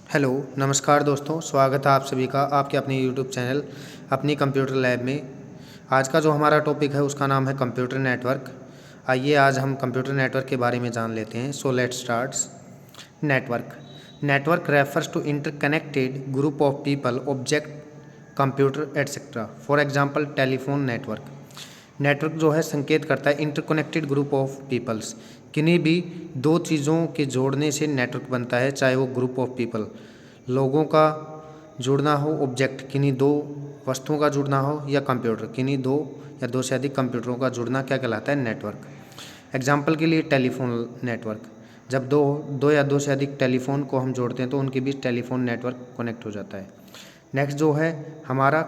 Hello, नमस्कार दोस्तों। स्वागत है आप सभी का आपके अपने यूट्यूब चैनल अपनी कंप्यूटर लैब में। आज का जो हमारा टॉपिक है उसका नाम है कंप्यूटर नेटवर्क। आइए आज हम कंप्यूटर नेटवर्क के बारे में जान लेते हैं। So let's starts. Network network refers to interconnected group of people, object, computer etcetera. For example telephone network. Network जो है संकेत करता है इंटरकनेक्टेड ग्रुप ऑफ पीपल्स, किन्हीं भी दो चीज़ों के जोड़ने से नेटवर्क बनता है, चाहे वो ग्रुप ऑफ पीपल लोगों का जुड़ना हो, ऑब्जेक्ट किन्हीं दो वस्तुओं का जुड़ना हो, या कंप्यूटर किन्हीं दो या दो से अधिक कंप्यूटरों का जुड़ना क्या कहलाता है? नेटवर्क। एग्जाम्पल के लिए टेलीफोन नेटवर्क, जब दो या दो से अधिक टेलीफोन को हम जोड़ते हैं तो उनके बीच टेलीफोन नेटवर्क कनेक्ट हो जाता है। नेक्स्ट जो है हमारा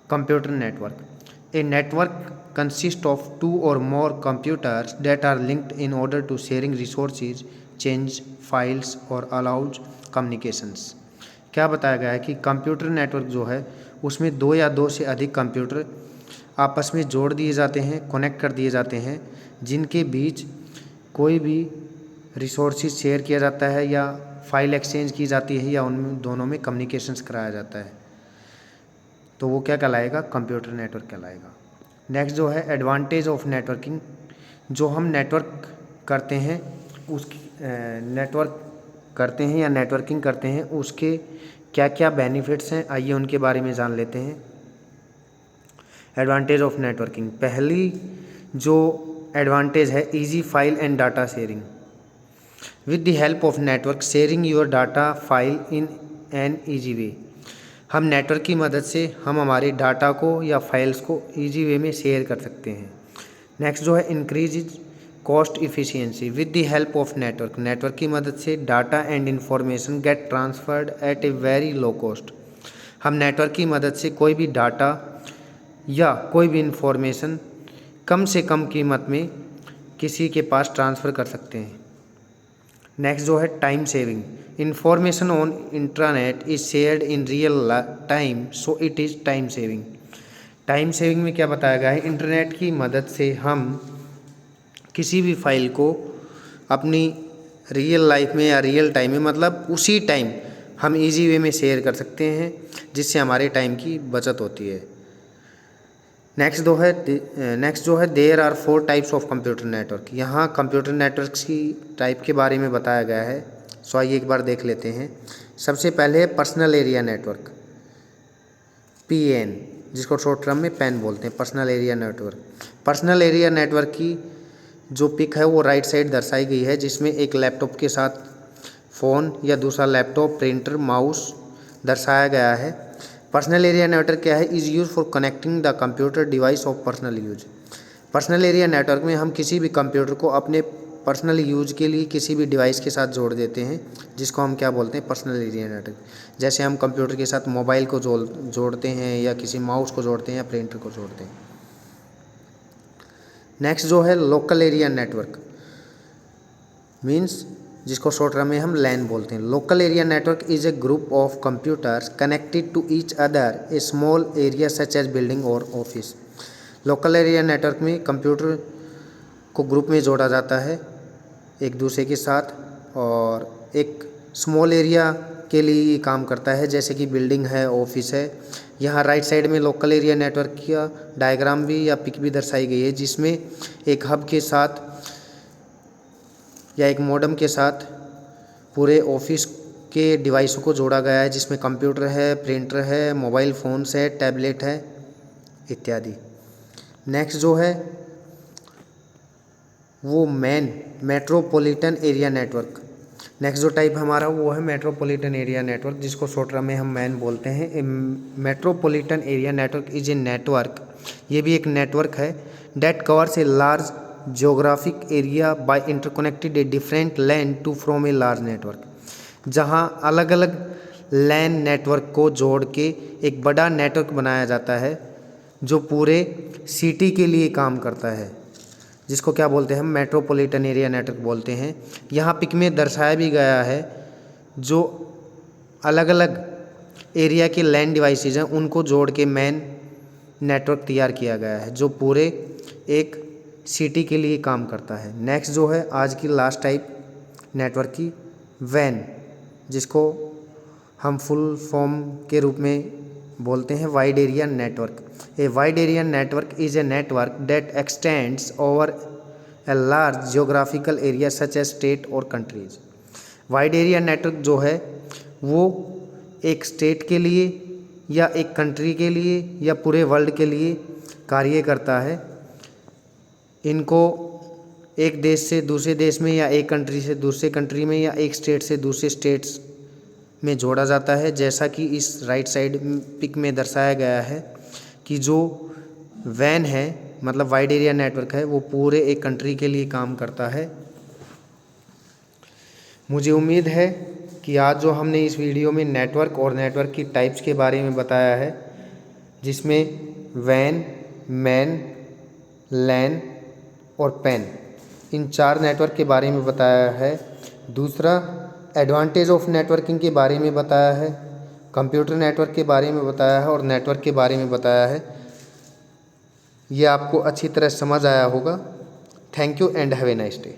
computer network. A network consists of two or more computers that are linked in order to sharing resources, change files और allows communications। क्या बताया गया है कि कंप्यूटर नेटवर्क जो है उसमें दो या दो से अधिक कंप्यूटर आपस में जोड़ दिए जाते हैं, कनेक्ट कर दिए जाते हैं, जिनके बीच कोई भी रिसोर्सेज शेयर किया जाता है या फाइल एक्सचेंज की जाती है या उन दोनों में कम्युनिकेशंस कराया जाता है, तो वो क्या कहलाएगा? कंप्यूटर नेटवर्क कहलाएगा। नेक्स्ट जो है एडवांटेज ऑफ नेटवर्किंग। जो हम नेटवर्क करते हैं या नेटवर्किंग करते हैं उसके क्या क्या बेनिफिट्स हैं, आइए उनके बारे में जान लेते हैं। एडवांटेज ऑफ नेटवर्किंग, पहली जो एडवांटेज है easy file and data sharing. With the help of network sharing your data file in an easy way. हम नेटवर्क की मदद से हम हमारे डाटा को या फाइल्स को ईजी वे में शेयर कर सकते हैं। नेक्स्ट जो है increase cost efficiency. With the help of network की मदद से data and information get transferred at a very low cost. हम नेटवर्क की मदद से कोई भी डाटा या कोई भी इंफॉर्मेशन कम से कम कीमत में किसी के पास ट्रांसफ़र कर सकते हैं। नेक्स्ट जो है time saving. Information on intranet is shared in real time, so it is time saving. Time saving में क्या बताया गया है? इंटरनेट की मदद से हम किसी भी फाइल को अपनी रियल लाइफ में या रियल टाइम में, मतलब उसी टाइम हम इजी वे में शेयर कर सकते हैं, जिससे हमारे टाइम की बचत होती है। नेक्स्ट जो है there are 4 types of computer network. यहाँ कंप्यूटर नेटवर्क की टाइप के बारे में बताया गया है, सो आइए एक बार देख लेते हैं। सबसे पहले पर्सनल एरिया नेटवर्क, PAN, जिसको शॉर्ट टर्म में PAN बोलते हैं, personal area network. Personal area network की जो पिक है वो राइट साइड दर्शाई गई है, जिसमें एक लैपटॉप के साथ फ़ोन या दूसरा लैपटॉप, प्रिंटर, माउस दर्शाया गया है। पर्सनल एरिया नेटवर्क क्या है? Is use for connecting the computer device of personal use. Personal area network में हम किसी भी कंप्यूटर को अपने पर्सनल यूज के लिए किसी भी डिवाइस के साथ जोड़ देते हैं, जिसको हम क्या बोलते हैं? Personal area network. जैसे हम कंप्यूटर के साथ मोबाइल को जोड़ते हैं या किसी माउस को जोड़ते हैं या प्रिंटर को जोड़ते हैं। नेक्स्ट जो है लोकल एरिया नेटवर्क, मीन्स जिसको शॉर्ट टर्म में हम LAN बोलते हैं। Local area network is a group of computers connected to each other a small area such as building और ऑफिस। लोकल एरिया नेटवर्क में कंप्यूटर को ग्रुप में जोड़ा जाता है एक दूसरे के साथ, और एक स्मॉल एरिया के लिए ये काम करता है, जैसे कि बिल्डिंग है, ऑफिस है। यहाँ राइट साइड में लोकल एरिया नेटवर्क का डायग्राम भी या पिक भी दर्शाई गई है, जिसमें एक हब के साथ या एक मॉडेम के साथ पूरे ऑफिस के डिवाइसों को जोड़ा गया है, जिसमें कंप्यूटर है, प्रिंटर है, मोबाइल फ़ोन्स है, टैबलेट है इत्यादि। नेक्स्ट जो है वो मेट्रोपॉलिटन एरिया नेटवर्क। नेक्स्ट जो टाइप हमारा वो है मेट्रोपॉलिटन एरिया नेटवर्क, जिसको शॉर्ट टर्म में हम मैन बोलते हैं। Metropolitan area network is a network, ये भी एक नेटवर्क है, that covers a large geographic area by interconnected a different LAN to from a large network. जहाँ अलग अलग लैन नेटवर्क को जोड़ के एक बड़ा नेटवर्क बनाया जाता है, जो पूरे सिटी के लिए काम करता है, जिसको क्या बोलते हैं? हम मेट्रोपॉलिटन एरिया नेटवर्क बोलते हैं। यहाँ पिक में दर्शाया भी गया है जो अलग अलग एरिया के लैन डिवाइसेज हैं उनको जोड़ के मेन नेटवर्क तैयार किया गया है, जो पूरे एक सिटी के लिए काम करता है। नेक्स्ट जो है आज की लास्ट टाइप नेटवर्क की, WAN, जिसको हम फुल फॉर्म के रूप में बोलते हैं wide area network. A wide area network is a network that extends over a large geographical area such as state और कंट्रीज। वाइड एरिया नेटवर्क जो है वो एक स्टेट के लिए या एक कंट्री के लिए या पूरे वर्ल्ड के लिए कार्य करता है। इनको एक देश से दूसरे देश में या एक कंट्री से दूसरे कंट्री में या एक स्टेट से दूसरे स्टेट्स में जोड़ा जाता है। जैसा कि इस राइट साइड पिक में दर्शाया गया है कि जो वैन है मतलब वाइड एरिया नेटवर्क है वो पूरे एक कंट्री के लिए काम करता है। मुझे उम्मीद है कि आज जो हमने इस वीडियो में नेटवर्क और नेटवर्क की टाइप्स के बारे में बताया है, जिसमें वैन, मैन, लैन और पैन, इन 4 नेटवर्क के बारे में बताया है। दूसरा, एडवांटेज ऑफ नेटवर्किंग के बारे में बताया है, कंप्यूटर नेटवर्क के बारे में बताया है और नेटवर्क के बारे में बताया है। ये आपको अच्छी तरह समझ आया होगा। Thank you and have a nice day.